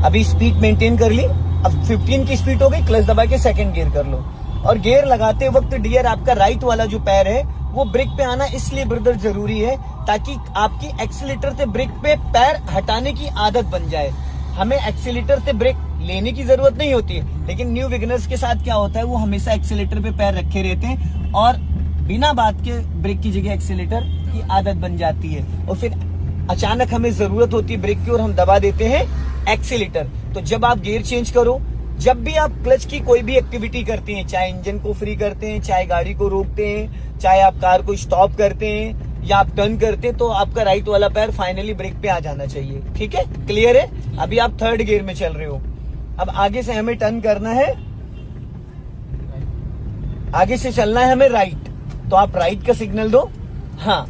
अभी speed maintain कर ली, अब 15 की स्पीड हो गई, क्लच दबा के सेकंड गियर कर लो। और गियर लगाते वक्त डियर आपका राइट वाला जो पैर है वो ब्रेक पे आना इसलिए ब्रदर जरूरी है ताकि आपकी एक्सीलेटर से ब्रेक पे पैर हटाने की आदत बन जाए। हमें एक्सीलेटर से ब्रेक लेने की जरूरत नहीं होती है, लेकिन न्यू विगनर्स के साथ क्या होता है, वो हमेशा एक्सीलेटर पे पैर रखे रहते हैं और बिना बात के ब्रेक की जगह एक्सीलेटर की आदत बन जाती है और फिर अचानक हमें जरूरत होती है ब्रेक की और हम दबा देते हैं एक्सीलेटर। तो जब आप गियर चेंज करो, जब भी आप क्लच की कोई भी एक्टिविटी करते हैं, चाहे इंजन को फ्री करते हैं, चाहे गाड़ी को रोकते हैं, चाहे आप कार को स्टॉप करते हैं या आप टर्न करते हैं, तो आपका राइट वाला पैर फाइनली ब्रेक पे आ जाना चाहिए। ठीक है, क्लियर है? अभी आप थर्ड गियर में चल रहे हो। अब आगे से हमें टर्न करना है, आगे से चलना है हमें राइट, तो आप राइट का सिग्नल दो। हाँ,